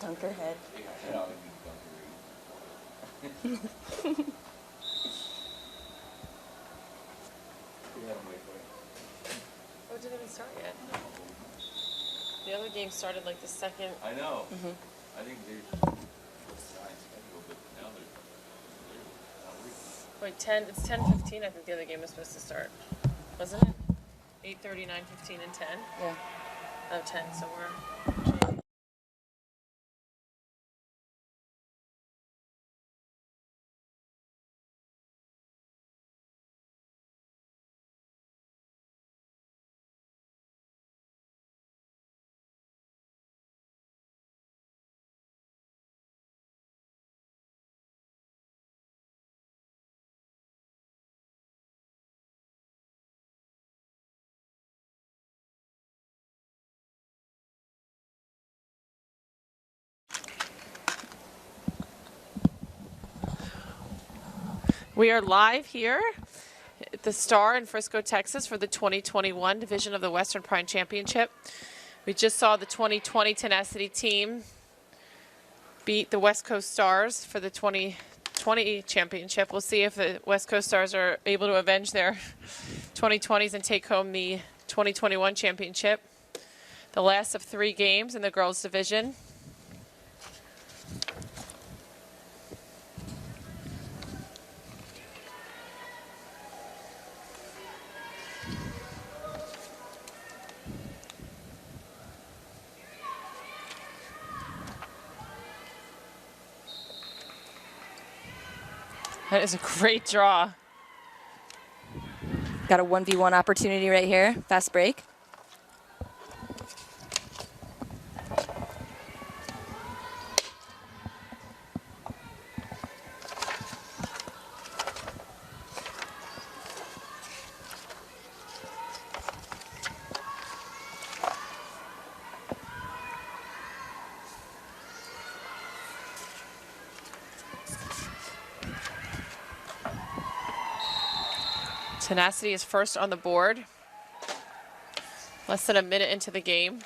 Dunkerhead. Oh, it didn't even start yet. The other game started like the second. I know. I think they. Wait, it's 10:15. I think the other game was supposed to start, wasn't it? 8:30, 9:15, and 10. Yeah. Oh, 10. So we're. We are live here at the Star in Frisco, Texas for the 2021 Division of the Western Prime Championship. We just saw the 2020 Tenacity team beat the West Coast Stars for the 2020 championship. We'll see if the West Coast Stars are able to avenge their 2020s and take home the 2021 championship. The last of 3 games in the girls division. That is a great draw. Got a 1v1 opportunity right here. Fast break. Tenacity is first on the board. Less than a minute into the game.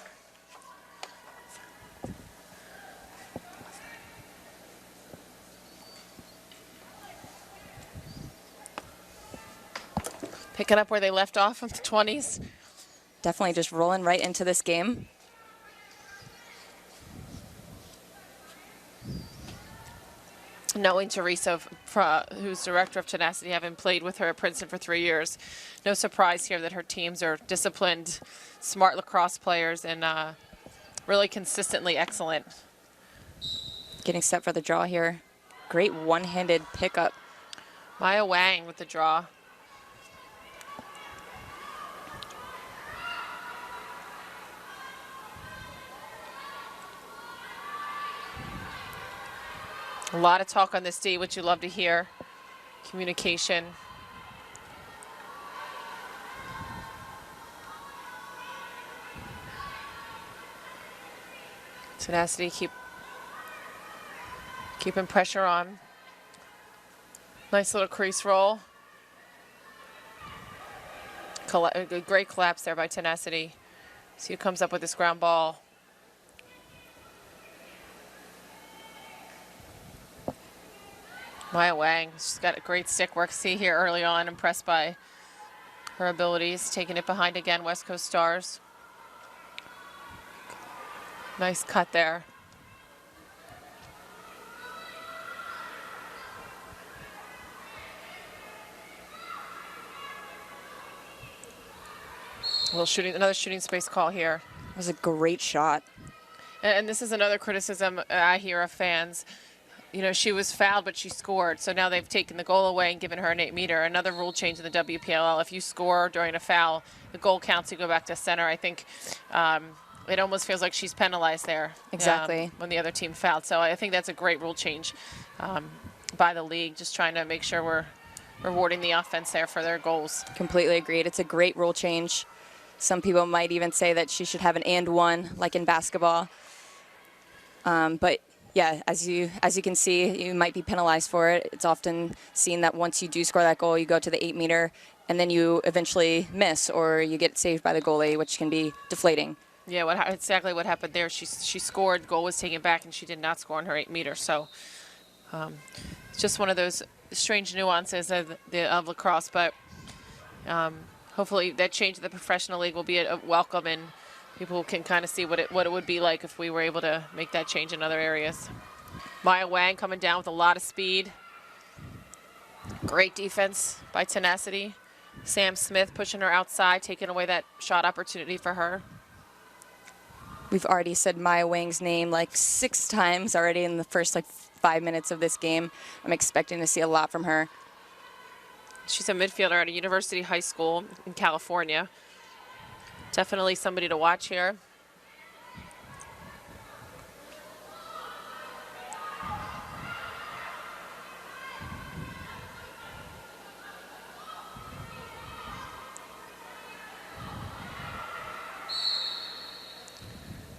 Picking up where they left off with the 20s. Definitely just rolling right into this game. Knowing Teresa, who's director of Tenacity, having played with her at Princeton for 3 years, no surprise here that her teams are disciplined, smart lacrosse players, and really consistently excellent. Getting set for the draw here. Great one-handed pickup. Maya Wang with the draw. A lot of talk on this D, which you love to hear. Communication. Tenacity keeping pressure on. Nice little crease roll. Great collapse there by Tenacity. See who comes up with this ground ball. Maya Wang, she's got a great stick work. See here early on, impressed by her abilities. Taking it behind again, West Coast Stars. Nice cut there. Another shooting space call here. It was a great shot. And this is another criticism I hear of fans. You know, she was fouled, but she scored. So now they've taken the goal away and given her an 8-meter. Another rule change in the WPLL. If you score during a foul, the goal counts, you go back to center. I think it almost feels like she's penalized there. Exactly. When the other team fouled. So I think that's a great rule change by the league, just trying to make sure we're rewarding the offense there for their goals. Completely agreed. It's a great rule change. Some people might even say that she should have an and one, like in basketball. But yeah, as you can see, you might be penalized for it. It's often seen that once you do score that goal, you go to the 8-meter, and then you eventually miss, or you get saved by the goalie, which can be deflating. Yeah, exactly what happened there. She scored, goal was taken back, and she did not score on her 8 meter. So it's just one of those strange nuances of lacrosse. But hopefully that change in the professional league will be a welcome, and people can kind of see what it would be like if we were able to make that change in other areas. Maya Wang coming down with a lot of speed. Great defense by Tenacity. Sam Smith pushing her outside, taking away that shot opportunity for her. We've already said Maya Wang's name like 6 times already in the first 5 minutes of this game. I'm expecting to see a lot from her. She's a midfielder at a University High School in California. Definitely somebody to watch here.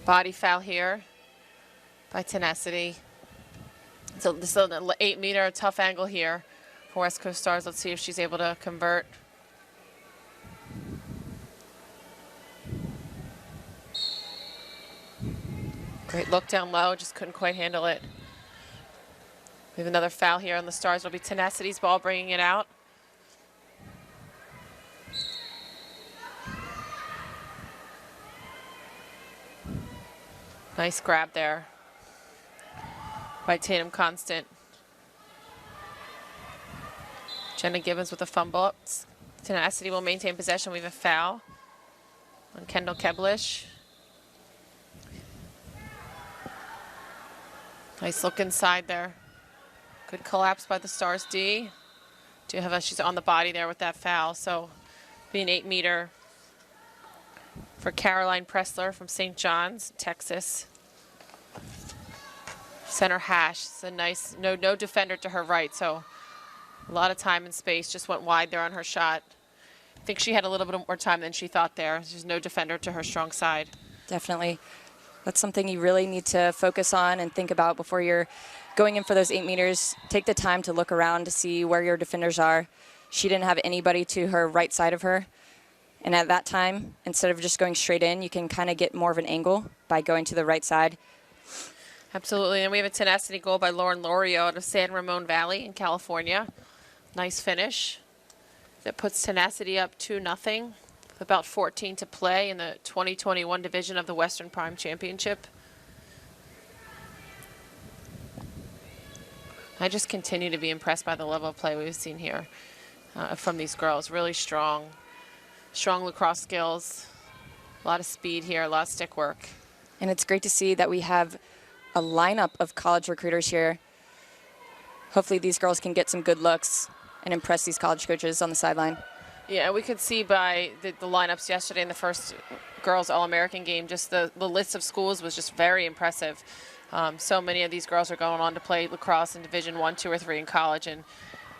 Body foul here by Tenacity. So this is an 8 meter tough angle here for West Coast Stars. Let's see if she's able to convert. Great look down low, just couldn't quite handle it. We have another foul here on the Stars. It'll be Tenacity's ball bringing it out. Nice grab there by Tatum Constant. Jenna Gibbons with a fumble. Tenacity will maintain possession. We have a foul on Kendall Keblish. Nice look inside there. Good collapse by the Stars D. She's on the body there with that foul. So being 8 meter for Caroline Pressler from St. John's, Texas. Center hash. It's a nice, no defender to her right, so a lot of time and space. Just went wide there on her shot. I think she had a little bit more time than she thought there. There's no defender to her strong side. Definitely. That's something you really need to focus on and think about before you're going in for those 8 meters. Take the time to look around to see where your defenders are. She didn't have anybody to her right side of her. And at that time, instead of just going straight in, you can kind of get more of an angle by going to the right side. Absolutely. And we have a Tenacity goal by Lauren Lorio out of San Ramon Valley in California. Nice finish. That puts Tenacity up 2-0 with about 14 to play in the 2021 division of the Western Prime Championship. I just continue to be impressed by the level of play we've seen here from these girls. Really strong lacrosse skills, a lot of speed here, a lot of stick work. And it's great to see that we have a lineup of college recruiters here. Hopefully these girls can get some good looks and impress these college coaches on the sideline. Yeah, we could see by the lineups yesterday in the first girls All-American game, just the list of schools was just very impressive. So many of these girls are going on to play lacrosse in Division 1, 2, or 3 in college, and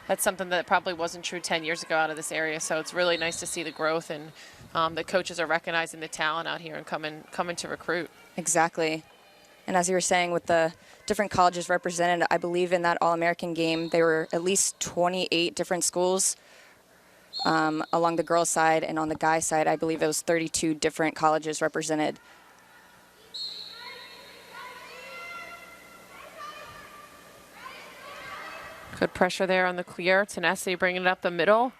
that's something that probably wasn't true 10 years ago out of this area. So it's really nice to see the growth, and the coaches are recognizing the talent out here and coming to recruit. Exactly. And as you were saying, with the different colleges represented, I believe in that All-American game, there were at least 28 different schools along the girls' side, and on the guys' side, I believe it was 32 different colleges represented. Good pressure there on the clear. Tenacity bringing it up the middle.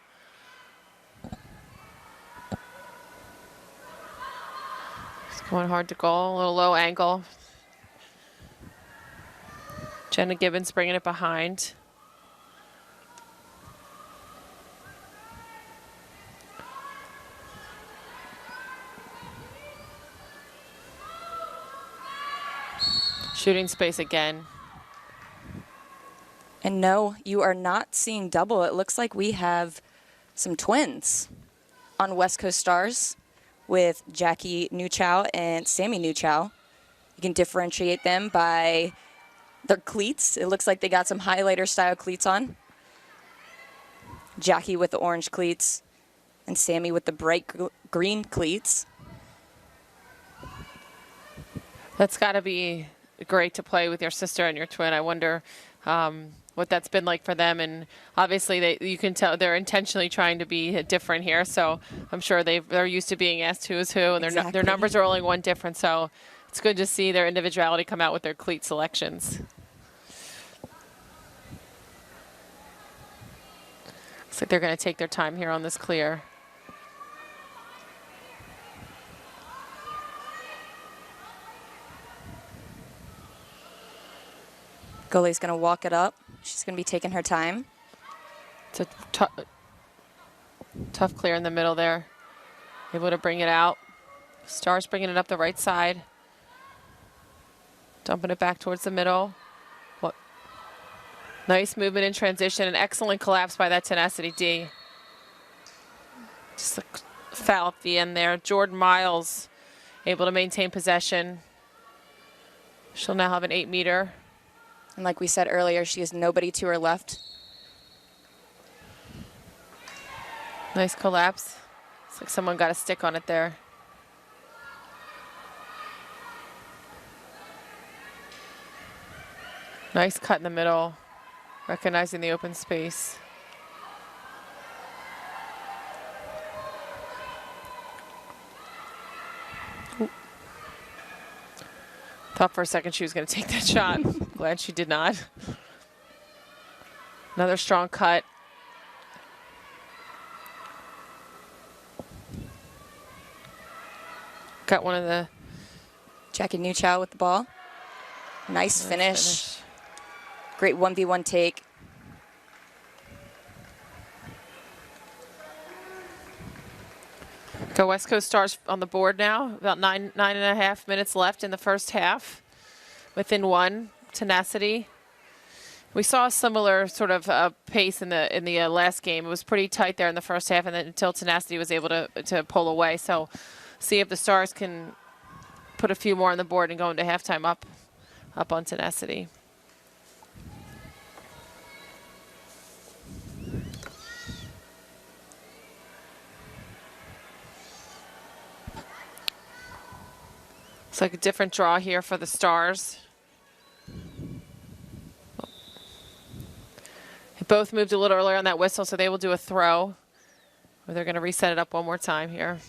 It's going hard to goal, a little low angle. Jenna Gibbons bringing it behind. Shooting space again. And no, you are not seeing double. It looks like we have some twins on West Coast Stars with Jackie Newchow and Sammy Newchow. You can differentiate them by their cleats. It looks like they got some highlighter style cleats on. Jackie with the orange cleats and Sammy with the bright green cleats. That's got to be great to play with your sister and your twin. I wonder what that's been like for them. And obviously, you can tell they're intentionally trying to be different here. So I'm sure they're used to being asked who is who, and their numbers are only one different. So it's good to see their individuality come out with their cleat selections. Looks like they're going to take their time here on this clear. Goalie's going to walk it up. She's going to be taking her time. It's a tough clear in the middle there. Able to bring it out. Starz bringing it up the right side. Dumping it back towards the middle. What? Nice movement in transition. An excellent collapse by that Tenacity D. Just a foul at the end there. Jordan Miles able to maintain possession. She'll now have an 8-meter. And like we said earlier, she has nobody to her left. Nice collapse. Looks like someone got a stick on it there. Nice cut in the middle, recognizing the open space. Ooh. Thought for a second she was going to take that shot. Glad she did not. Another strong cut. Got one of the... Jackie Newchow with the ball. Nice finish. Great 1v1 take. Go West Coast Stars on the board now. About nine and a half minutes left in the first half. Within one, Tenacity. We saw a similar sort of pace in the last game. It was pretty tight there in the first half, and then until Tenacity was able to pull away. So, see if the Stars can put a few more on the board and go into halftime up on Tenacity. It's like a different draw here for the Stars. They both moved a little earlier on that whistle, so they will do a throw. Or they're going to reset it up one more time here.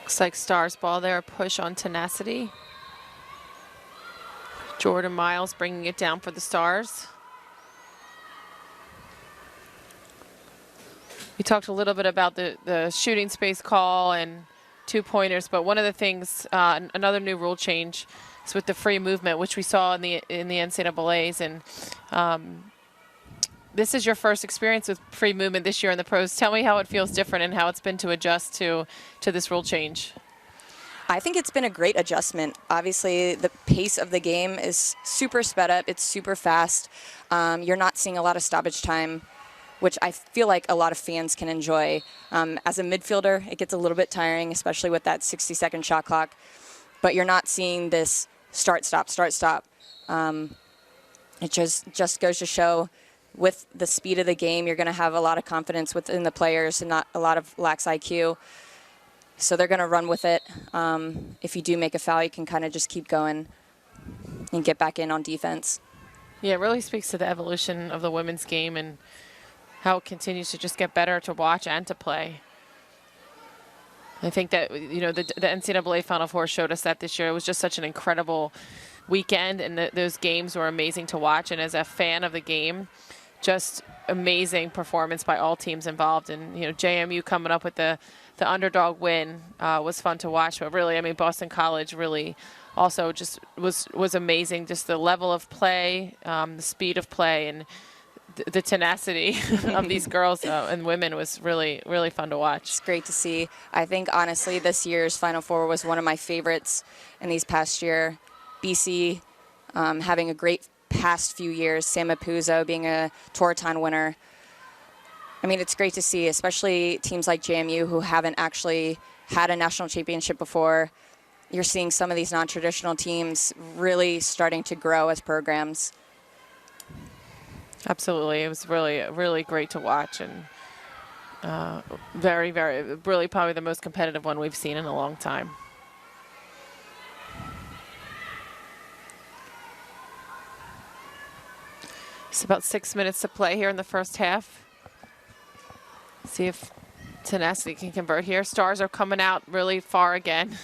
Looks like Stars ball there, push on Tenacity. Jordan Miles bringing it down for the Stars. We talked a little bit about the shooting space call and 2-pointers, but one of the things, another new rule change is with the free movement, which we saw in the NCAAs. And this is your first experience with free movement this year in the pros. Tell me how it feels different and how it's been to adjust to this rule change. I think it's been a great adjustment. Obviously, the pace of the game is super sped up. It's super fast. You're not seeing a lot of stoppage time, which I feel like a lot of fans can enjoy. As a midfielder, it gets a little bit tiring, especially with that 60-second shot clock. But you're not seeing this start, stop, start, stop. It just goes to show with the speed of the game, you're going to have a lot of confidence within the players and not a lot of lax IQ. So they're going to run with it. If you do make a foul, you can kind of just keep going and get back in on defense. Yeah, it really speaks to the evolution of the women's game and how it continues to just get better to watch and to play. I think that, you know, the NCAA Final Four showed us that this year. It was just such an incredible weekend, and those games were amazing to watch. And as a fan of the game, just amazing performance by all teams involved. And, you know, JMU coming up with the underdog win was fun to watch. But really, I mean, Boston College really also just was amazing. Just the level of play, the speed of play, and the tenacity of these girls and women was really, really fun to watch. It's great to see. I think, honestly, this year's Final Four was one of my favorites in these past year. BC having a great past few years, Sam Apuzzo being a Toraton winner. I mean, it's great to see, especially teams like JMU who haven't actually had a national championship before. You're seeing some of these non-traditional teams really starting to grow as programs. Absolutely. It was really great to watch, and really probably the most competitive one we've seen in a long time. It's about 6 minutes to play here in the first half. See if Tenacity can convert here. Stars are coming out really far again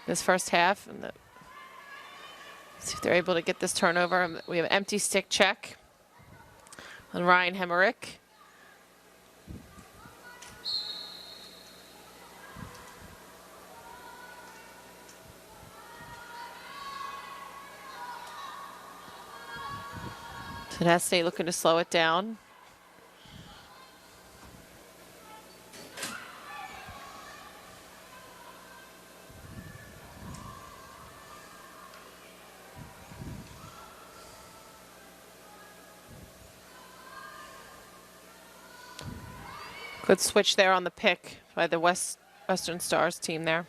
this first half. And see if they're able to get this turnover. We have an empty stick check on Ryan Hemerick. Tenacity looking to slow it down. Good switch there on the pick by the Western Stars team there.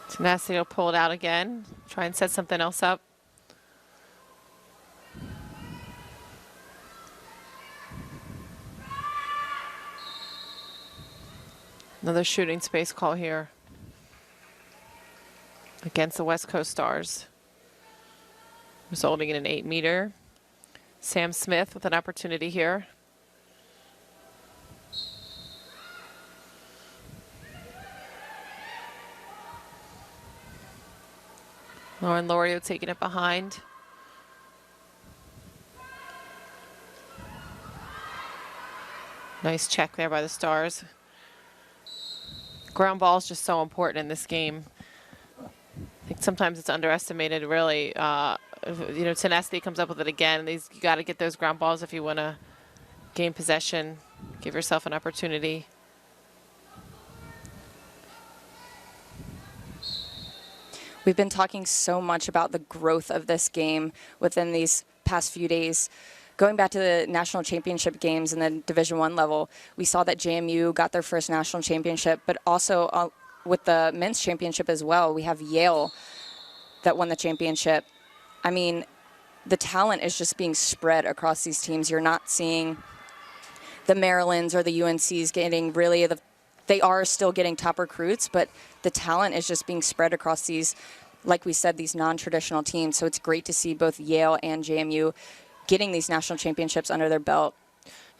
Tenacity will pull it out again, try and set something else up. Another shooting space call here against the West Coast Stars, resulting in an 8-meter. Sam Smith with an opportunity here. Lauren Lorio taking it behind. Nice check there by the Stars. Ground ball is just so important in this game. I think sometimes it's underestimated, really. You know, Tenacity comes up with it again. You got to get those ground balls if you want to gain possession, give yourself an opportunity. We've been talking so much about the growth of this game within these past few days. Going back to the national championship games in the Division I level, we saw that JMU got their first national championship, but also with the men's championship as well, we have Yale that won the championship. I mean, the talent is just being spread across these teams. You're not seeing the Marylands or the UNCs getting really they are still getting top recruits, but the talent is just being spread across these, like we said, these non-traditional teams. So it's great to see both Yale and JMU getting these national championships under their belt.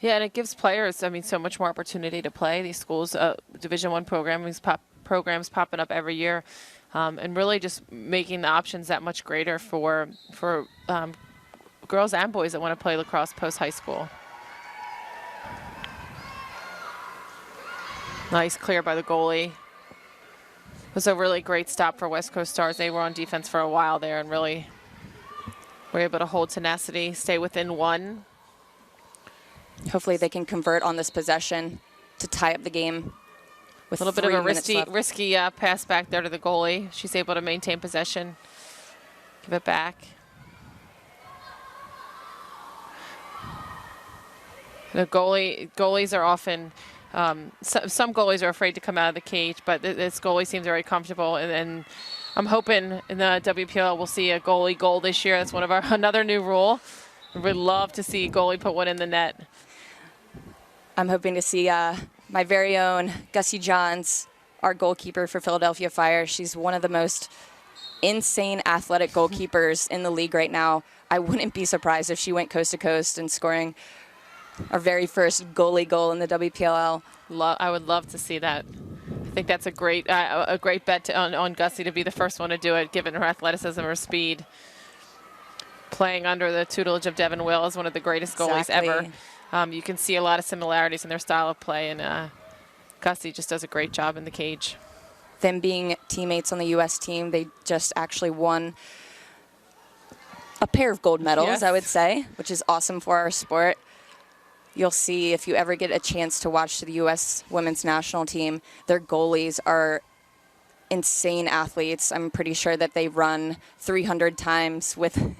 Yeah, and it gives players, I mean, so much more opportunity to play. These schools, Division I programs popping up every year, and really just making the options that much greater for girls and boys that want to play lacrosse post-high school. Nice clear by the goalie. It was a really great stop for West Coast Stars. They were on defense for a while there and really were able to hold Tenacity, stay within one. Hopefully they can convert on this possession to tie up the game with a little bit of a risky pass back there to the goalie. She's able to maintain possession, give it back. The goalies are often, some goalies are afraid to come out of the cage, but this goalie seems very comfortable. And I'm hoping in the WPL we'll see a goalie goal this year. That's another new rule. We'd love to see a goalie put one in the net. I'm hoping to see my very own Gussie Johns, our goalkeeper for Philadelphia Fire. She's one of the most insane athletic goalkeepers in the league right now. I wouldn't be surprised if she went coast to coast and scoring our very first goalie goal in the WPLL. I would love to see that. I think that's a great bet on Gussie to be the first one to do it, given her athleticism, her speed. Playing under the tutelage of Devin Will is one of the greatest goalies ever. You can see a lot of similarities in their style of play, and Gussie just does a great job in the cage. Them being teammates on the U.S. team, they just actually won a pair of gold medals, yes, I would say, which is awesome for our sport. You'll see if you ever get a chance to watch the U.S. women's national team, their goalies are insane athletes. I'm pretty sure that they run 300 times with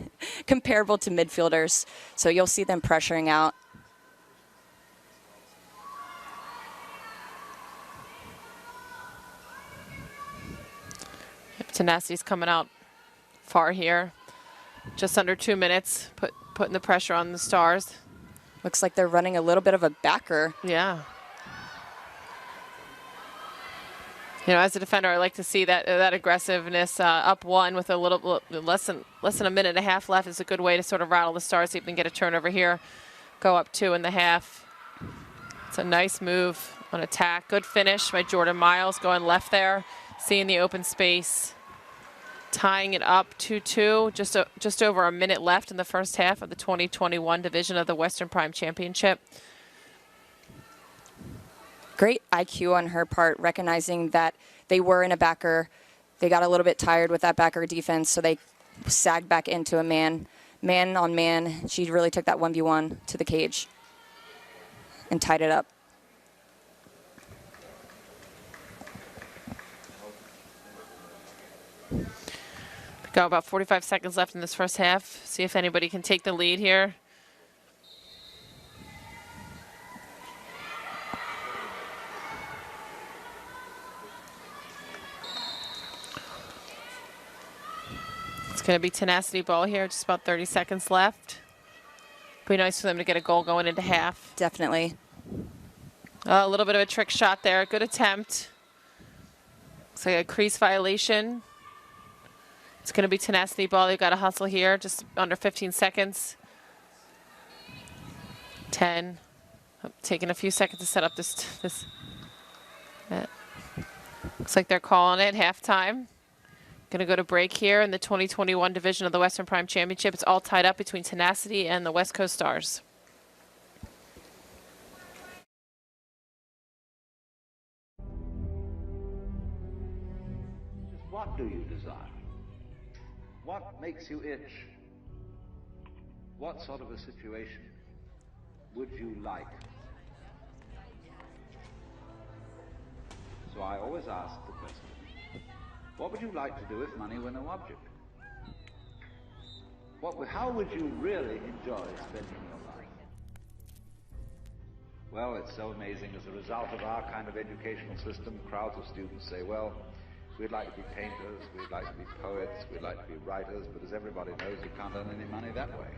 comparable to midfielders. So you'll see them pressuring out. Tenacity's coming out far here. Just under 2 minutes, putting the pressure on the Stars. Looks like they're running a little bit of a backer. Yeah. You know, as a defender, I like to see that aggressiveness. Up one with a little less than a minute and a half left is a good way to sort of rattle the Stars, see if we can get a turnover here. Go up 2.5. It's a nice move on attack. Good finish by Jordan Miles, going left there, seeing the open space, tying it up 2-2. Just over a minute left in the first half of the 2021 division of the Western Prime Championship. Great IQ on her part, recognizing that they were in a backer. They got a little bit tired with that backer defense, so they sagged back into a man on man. She really took that 1v1 to the cage and tied it up. Got about 45 seconds left in this first half. See if anybody can take the lead here. It's going to be Tenacity ball here, just about 30 seconds left. Be nice for them to get a goal going into half. Definitely. A little bit of a trick shot there. Good attempt. Looks like a crease violation. It's going to be Tenacity ball. They've got to hustle here, just under 15 seconds. 10. Taking a few seconds to set up this. Looks like they're calling it halftime. Going to go to break here in the 2021 division of the Western Prime Championship. It's all tied up between Tenacity and the West Coast Stars. What do you desire? What makes you itch? What sort of a situation would you like? So I always ask the question, what would you like to do if money were no object? How would you really enjoy spending your life? Well, it's so amazing. As a result of our kind of educational system, crowds of students say, well, we'd like to be painters, we'd like to be poets, we'd like to be writers, but as everybody knows, you can't earn any money that way.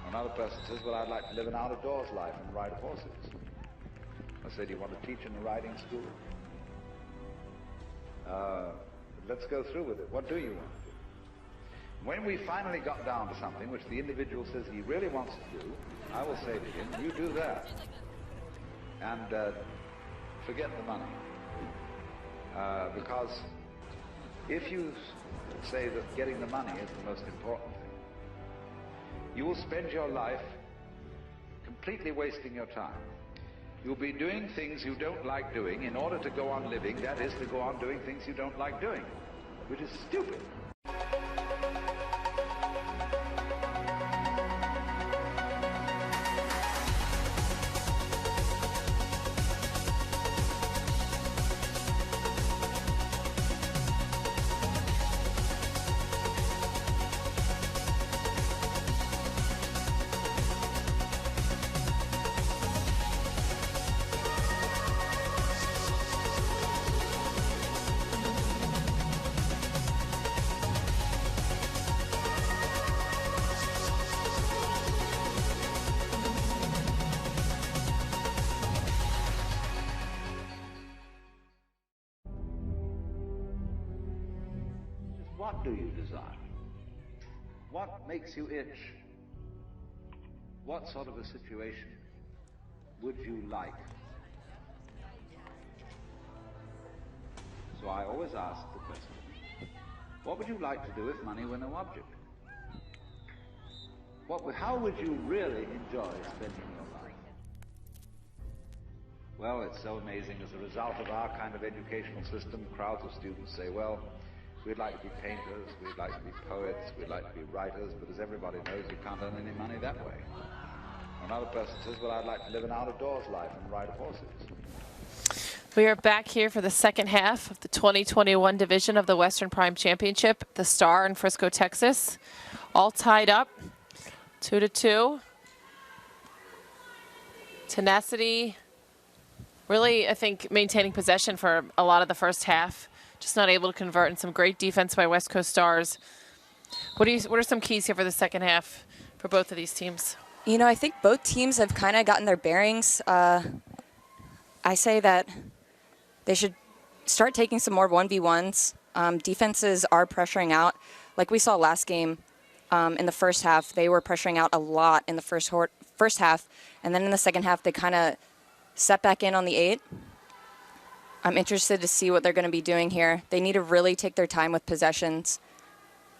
Another person says, well, I'd like to live an out-of-doors life and ride horses. I say, do you want to teach in a riding school? Let's go through with it. What do you want to do? When we finally got down to something which the individual says he really wants to do, I will say to him, you do that. And forget the money. Because if you say that getting the money is the most important thing, you will spend your life completely wasting your time. You'll be doing things you don't like doing in order to go on living, that is, to go on doing things you don't like doing, which is stupid. What do you desire? What makes you itch? What sort of a situation would you like? So I always ask the question, what would you like to do if money were no object? How would you really enjoy spending your life? Well, it's so amazing. As a result of our kind of educational system, crowds of students say, well, we'd like to be painters, we'd like to be poets, we'd like to be writers, but as everybody knows, you can't earn any money that way. Another person says, well, I'd like to live an out-of-doors life and ride horses. We are back here for the second half of the 2021 division of the Western Prime Championship, the Star in Frisco, Texas. All tied up, 2-2. Tenacity, really, I think, maintaining possession for a lot of the first half. Just not able to convert, and some great defense by West Coast Stars. What are some keys here for the second half for both of these teams? You know, I think both teams have kind of gotten their bearings. I say that they should start taking some more 1v1s. Defenses are pressuring out. Like we saw last game in the first half, they were pressuring out a lot in the first half. And then in the second half, they kind of set back in on the 8. I'm interested to see what they're going to be doing here. They need to really take their time with possessions.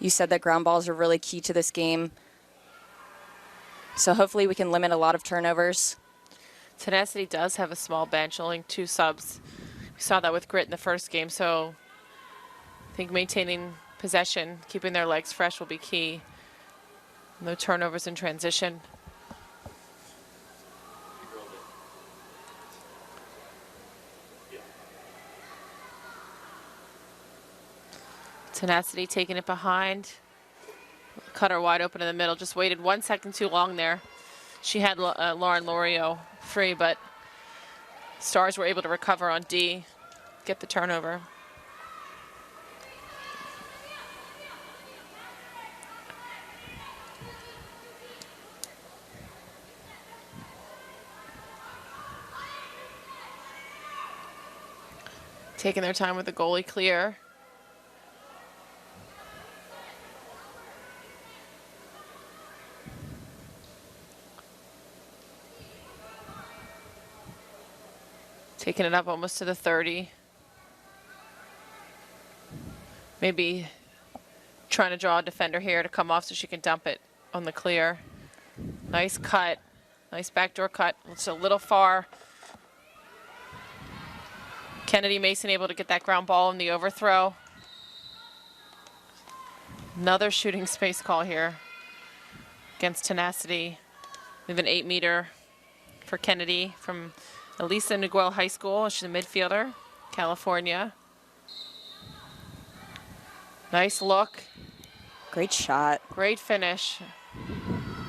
You said that ground balls are really key to this game. So hopefully we can limit a lot of turnovers. Tenacity does have a small bench, only 2 subs. We saw that with Grit in the first game, so I think maintaining possession, keeping their legs fresh will be key. No turnovers in transition. Tenacity taking it behind. Cut her wide open in the middle. Just waited 1 second too long there. She had Lauren Lorio free, but Stars were able to recover on D, get the turnover. Taking their time with the goalie clear. Taking it up almost to the 30. Maybe trying to draw a defender here to come off so she can dump it on the clear. Nice cut. Nice backdoor cut. It's a little far. Kennedy Mason able to get that ground ball in the overthrow. Another shooting space call here against Tenacity. We have an 8-meter for Kennedy from Elisa Nguel High School. She's a midfielder, California. Nice look. Great shot. Great finish.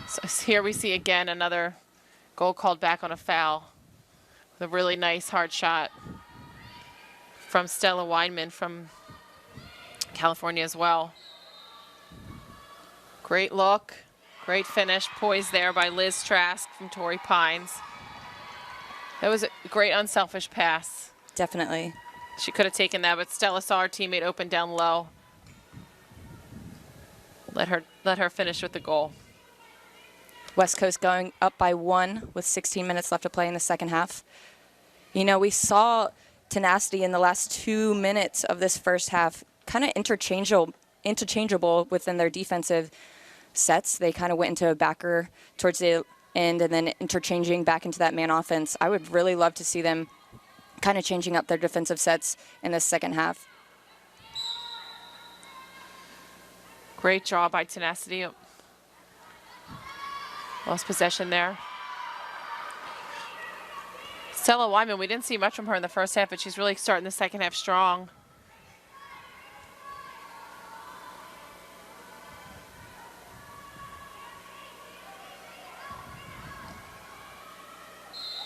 So here we see again another goal called back on a foul. With a really nice hard shot from Stella Weinman from California as well. Great look. Great finish. Poised there by Liz Trask from Torrey Pines. That was a great unselfish pass. Definitely. She could have taken that, but Stella saw her teammate open down low. Let her finish with the goal. West Coast going up by 1 with 16 minutes left to play in the second half. You know, we saw Tenacity in the last 2 minutes of this first half kind of interchangeable within their defensive sets. They kind of went into a backer towards the end and then interchanging back into that man offense. I would really love to see them kind of changing up their defensive sets in the second half. Great draw by Tenacity. Lost possession there. Stella Wyman, we didn't see much from her in the first half, but she's really starting the second half strong.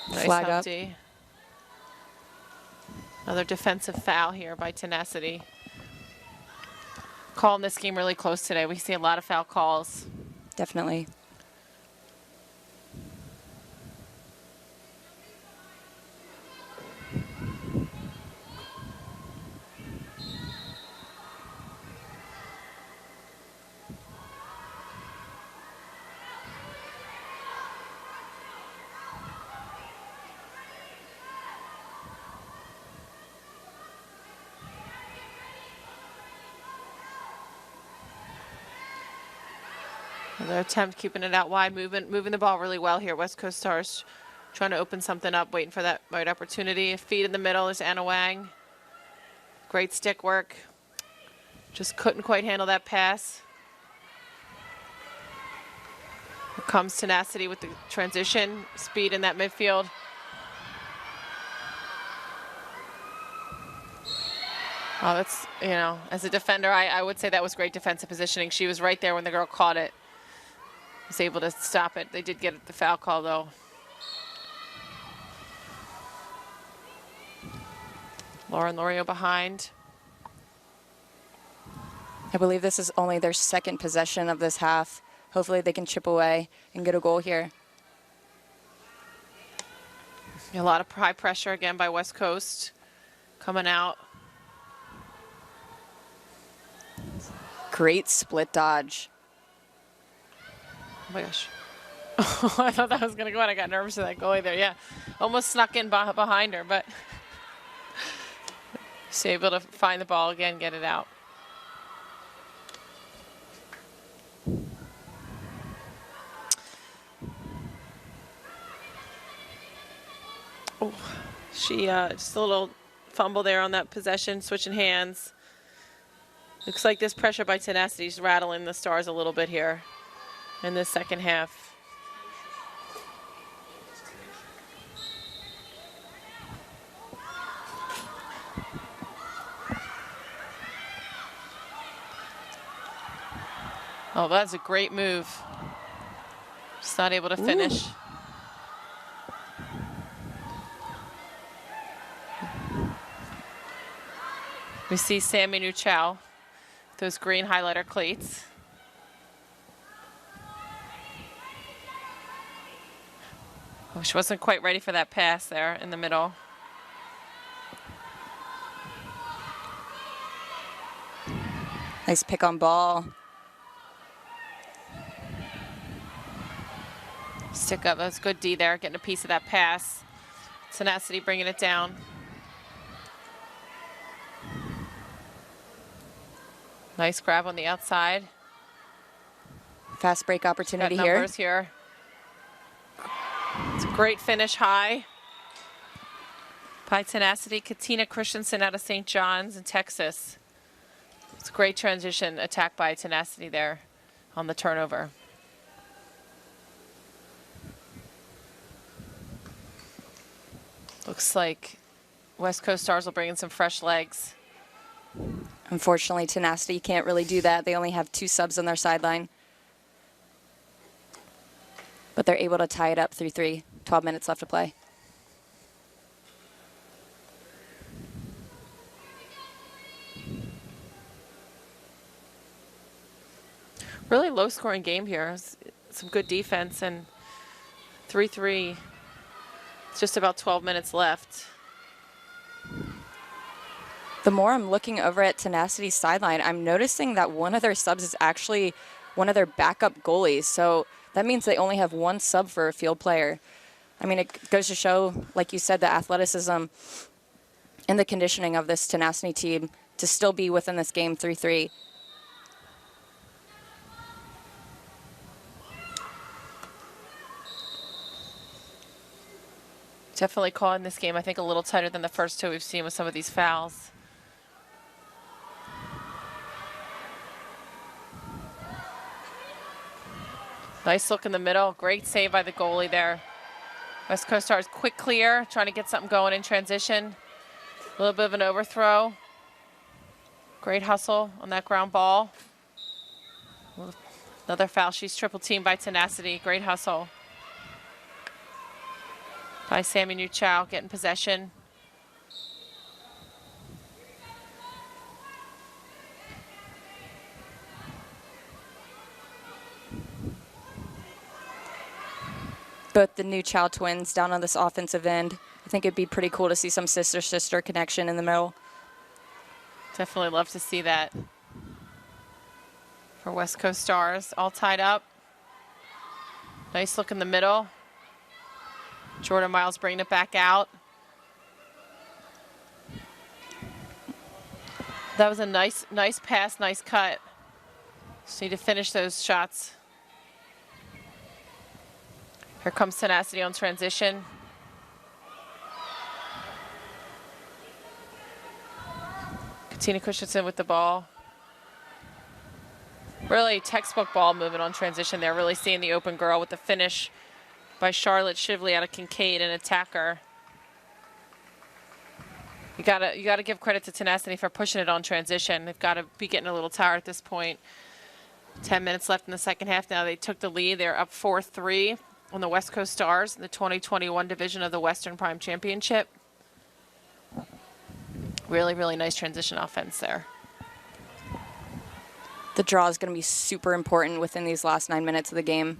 Nice Flag up. Humpty. Another defensive foul here by Tenacity. Calling this game really close today. We see a lot of foul calls. Definitely. Another attempt keeping it out wide, moving the ball really well here. West Coast Stars trying to open something up, waiting for that right opportunity. A feed in the middle is Anna Wang. Great stick work. Just couldn't quite handle that pass. Here comes Tenacity with the transition, speed in that midfield. Oh, that's, you know, as a defender, I would say that was great defensive positioning. She was right there when the girl caught it. Was able to stop it. They did get the foul call, though. Lauren Lorio behind. I believe this is only their second possession of this half. Hopefully they can chip away and get a goal here. A lot of high pressure again by West Coast coming out. Great split dodge. Oh my gosh. I thought that was going to go in. I got nervous with that goalie there. Yeah, almost snuck in behind her, but she's able to find the ball again, get it out. Oh, she just a little fumble there on that possession, switching hands. Looks like this pressure by Tenacity is rattling the Stars a little bit here in this second half. Oh, that's a great move. Just not able to finish. We see Sammy Nuchal, those green highlighter cleats. Oh, she wasn't quite ready for that pass there in the middle. Nice pick on ball. Stick up, that's good D there, getting a piece of that pass. Tenacity bringing it down. Nice grab on the outside. Fast break opportunity Got here. numbers here. It's a great finish high by Tenacity. Katina Christensen out of St. John's in Texas. It's a great transition attack by Tenacity there on the turnover. Looks like West Coast Stars will bring in some fresh legs. Unfortunately, Tenacity can't really do that. They only have 2 subs on their sideline. But they're able to tie it up 3-3. 12 minutes left to play. Really low scoring game here. Some good defense and 3-3. It's just about 12 minutes left. The more I'm looking over at Tenacity's sideline, I'm noticing that one of their subs is actually one of their backup goalies. So that means they only have 1 sub for a field player. I mean, it goes to show, like you said, the athleticism and the conditioning of this Tenacity team to still be within this game 3-3. Definitely caught in this game, I think, a little tighter than the first 2 we've seen with some of these fouls. Nice look in the middle. Great save by the goalie there. West Coast Stars quick clear, trying to get something going in transition. A little bit of an overthrow. Great hustle on that ground ball. Another foul. She's triple teamed by Tenacity. Great hustle by Sammy Nuchal, getting possession. Both the Nuchal twins down on this offensive end. I think it'd be pretty cool to see some sister-sister connection in the middle. Definitely love to see that for West Coast Stars. All tied up. Nice look in the middle. Jordan Miles bringing it back out. That was a nice pass, nice cut. Just need to finish those shots. Here comes Tenacity on transition. Katina Christensen with the ball. Really textbook ball movement on transition there. Really seeing the open girl with the finish by Charlotte Shively out of Kincaid, an attacker. You gotta give credit to Tenacity for pushing it on transition. They've got to be getting a little tired at this point. 10 minutes left in the second half now. They took the lead. They're up 4-3 on the West Coast Stars in the 2021 division of the Western Prime Championship. Really, really nice transition offense there. The draw is going to be super important within these last 9 minutes of the game.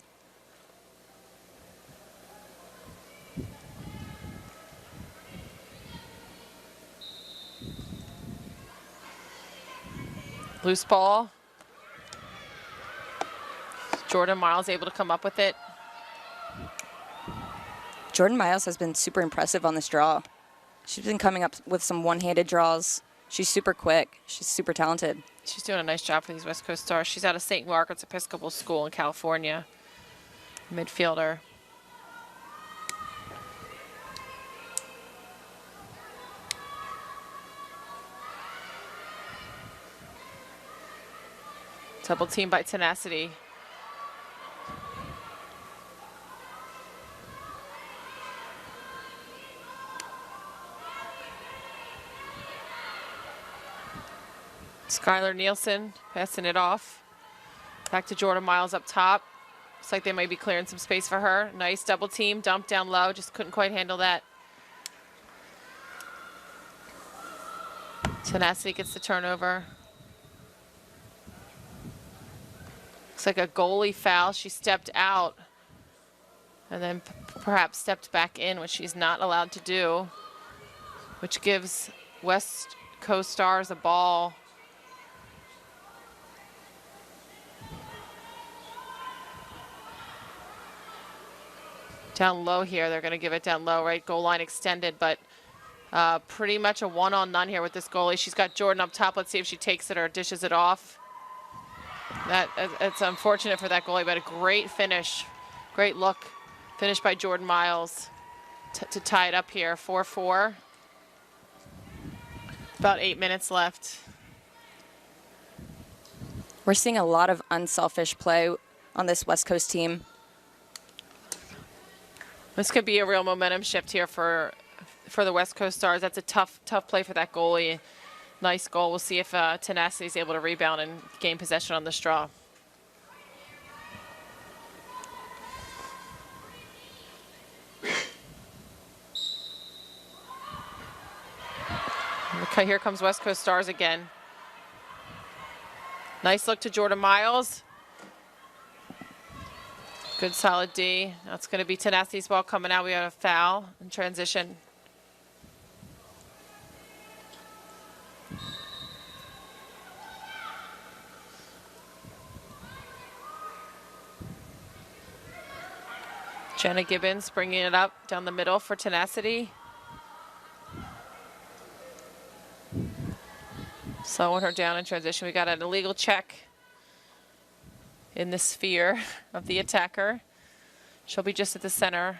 Loose ball. Jordan Miles able to come up with it. Jordan Miles has been super impressive on this draw. She's been coming up with some one-handed draws. She's super quick. She's super talented. She's doing a nice job for these West Coast Stars. She's out of St. Margaret's Episcopal School in California. Midfielder. Double team by Tenacity. Skylar Nielsen passing it off. Back to Jordan Miles up top. Looks like they might be clearing some space for her. Nice double team, dump down low, just couldn't quite handle that. Tenacity gets the turnover. Looks like a goalie foul. She stepped out and then perhaps stepped back in, which she's not allowed to do, which gives West Coast Stars a ball. Down low here, they're going to give it down low, right? Goal line extended, but pretty much a one-on-none here with this goalie. She's got Jordan up top. Let's see if she takes it or dishes it off. It's unfortunate for that goalie, but a great finish. Great look. Finished by Jordan Miles to tie it up here, 4-4. About 8 minutes left. We're seeing a lot of unselfish play on this West Coast team. This could be a real momentum shift here for the West Coast Stars. That's a tough play for that goalie. Nice goal. We'll see if Tenacity is able to rebound and gain possession on this draw. Okay, here comes West Coast Stars again. Nice look to Jordan Miles. Good solid D. Now it's going to be Tenacity's ball coming out. We have a foul in transition. Jenna Gibbons bringing it up down the middle for Tenacity. Slowing her down in transition. We got an illegal check in the sphere of the attacker. She'll be just at the center,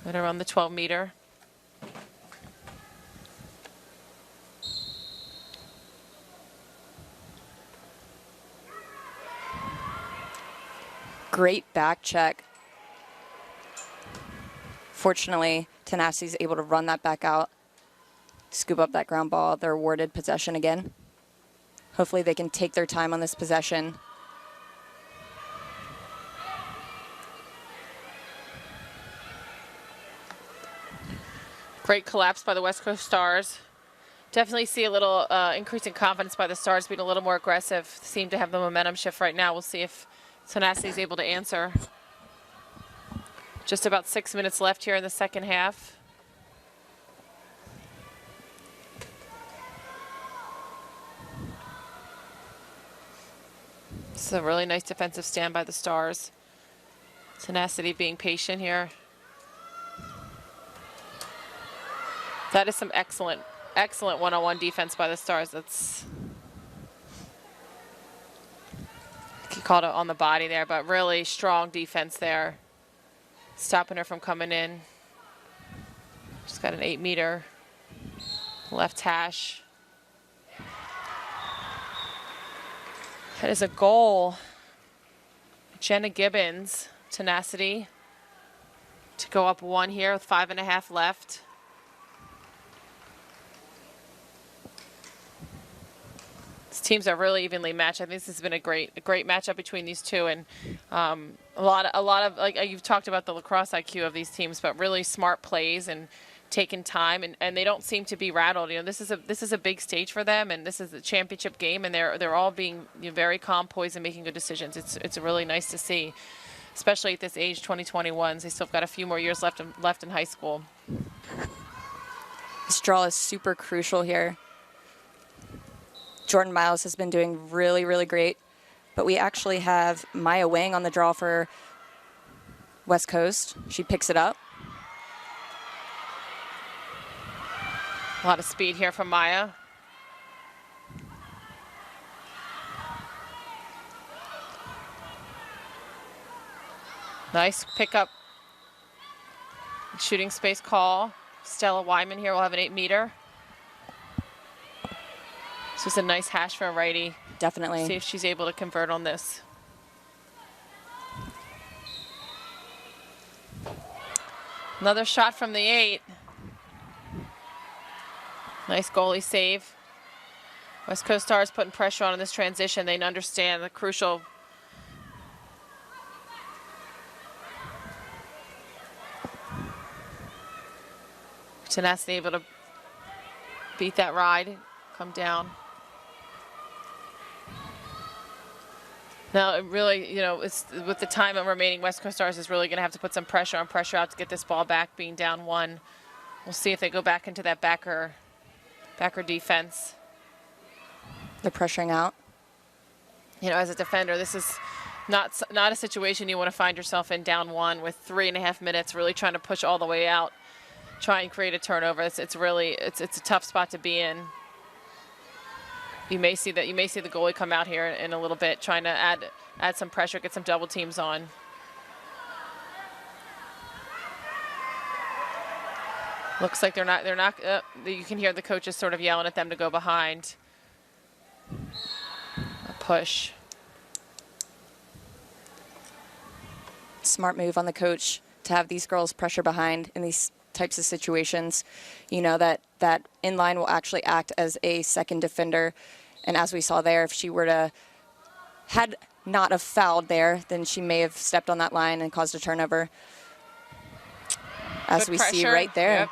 right around the 12-meter. Great back check. Fortunately, Tenacity's able to run that back out, scoop up that ground ball. They're awarded possession again. Hopefully they can take their time on this possession. Great collapse by the West Coast Stars. Definitely see a little increase in confidence by the Stars, being a little more aggressive. Seem to have the momentum shift right now. We'll see if Tenacity is able to answer. Just about 6 minutes left here in the second half. This is a really nice defensive stand by the Stars. Tenacity being patient here. That is some excellent one-on-one defense by the Stars. That's, he called it on the body there, but really strong defense there. Stopping her from coming in. She's got an 8-meter left hash. That is a goal. Jenna Gibbons, Tenacity, to go up 1 here with 5.5 left. These teams are really evenly matched. I think this has been a great matchup between these two, and a lot of like you've talked about the lacrosse IQ of these teams, but really smart plays and taken time, and they don't seem to be rattled. You know, this is a big stage for them, and this is the championship game, and they're all being, you know, very calm, poised, and making good decisions. It's really nice to see, especially at this age, 2021s. They still got a few more years left in high school. This draw is super crucial here. Jordan Miles has been doing really, really great, but we actually have Maya Wang on the draw for West Coast. She picks it up. A lot of speed here from Maya. Nice pickup. Shooting space call. Stella Wyman here will have an 8-meter. This is a nice hash for a righty. Definitely. See if she's able to convert on this. Another shot from the 8. Nice goalie save. West Coast Stars putting pressure on in this transition. They understand the crucial. Tenacity able to beat that ride, come down. Now, it really, you know, it's with the time remaining, West Coast Stars is really going to have to put some pressure out to get this ball back, being down 1. We'll see if they go back into that backer defense. They're pressuring out. You know, as a defender, this is not a situation you want to find yourself in down 1 with 3.5 minutes, really trying to push all the way out, try and create a turnover. It's a tough spot to be in. You may see the goalie come out here in a little bit, trying to add some pressure, get some double teams on. Looks like they're not. You can hear the coaches sort of yelling at them to go behind. A push. Smart move on the coach to have these girls pressure behind in these types of situations. You know that inline will actually act as a second defender, and as we saw there, if she were to had not have fouled there, then she may have stepped on that line and caused a turnover. As Good we pressure. see right there. Yep.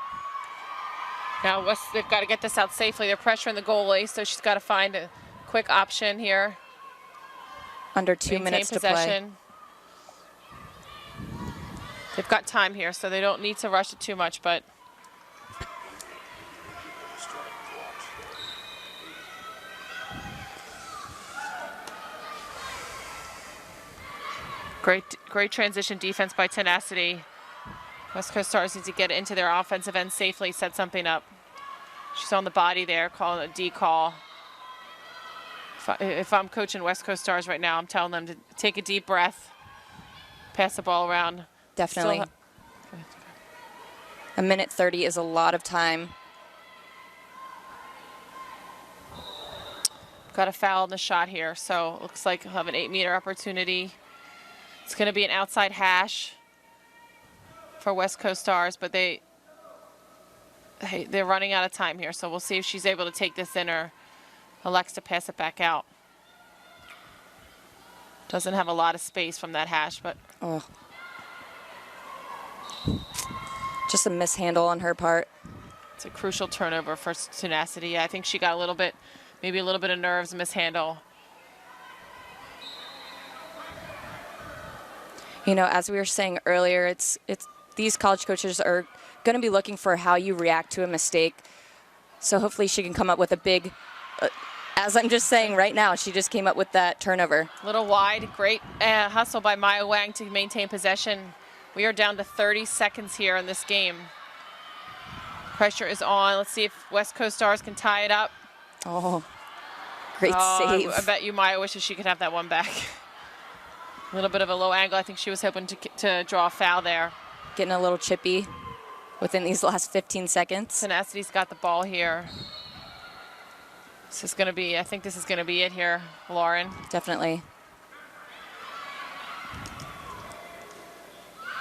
Now they've got to get this out safely. They're pressuring the goalie, so she's got to find a quick option here. Under 2 Maintain minutes possession. To play. They've got time here, so they don't need to rush it too much, but great transition defense by Tenacity. West Coast Stars need to get into their offensive end safely, set something up. She's on the body there, calling a D call. If I'm coaching West Coast Stars right now, I'm telling them to take a deep breath, pass the ball around. Definitely. A minute 30 is a lot of time. Got a foul in the shot here, so it looks like he'll have an 8-meter opportunity. It's going to be an outside hash for West Coast Stars, but they're running out of time here, so we'll see if she's able to take this in or elects to pass it back out. Doesn't have a lot of space from that hash, but just a mishandle on her part. it's a crucial turnover for Tenacity. I think she got maybe a little bit of nerves, mishandle. You know, as we were saying earlier, it's these college coaches are going to be looking for how you react to a mistake. So hopefully she can come up with a big, as I'm just saying right now, she just came up with that turnover. A little wide, great hustle by Maya Wang to maintain possession. We are down to 30 seconds here in this game. Pressure is on. Let's see if West Coast Stars can tie it up. Oh, great save. I bet you Maya wishes she could have that one back. A little bit of a low angle. I think she was hoping to draw a foul there. Getting a little chippy within these last 15 seconds. Tenacity's got the ball here. I think this is going to be it here, Lauren. Definitely.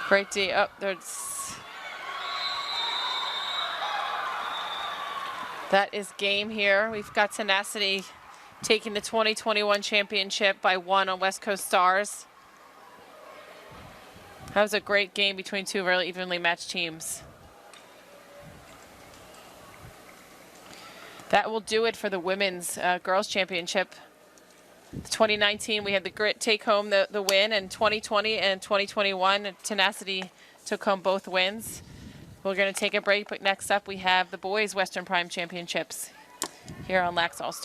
Great D. Oh, there's. That is game here. We've got Tenacity taking the 2021 championship by 1 on West Coast Stars. That was a great game between two really evenly matched teams. That will do it for the women's girls championship. 2019, we had the Grit take home the win, and 2020 and 2021, Tenacity took home both wins. We're going to take a break, but next up we have the boys Western Prime Championships here on LaxAllStars.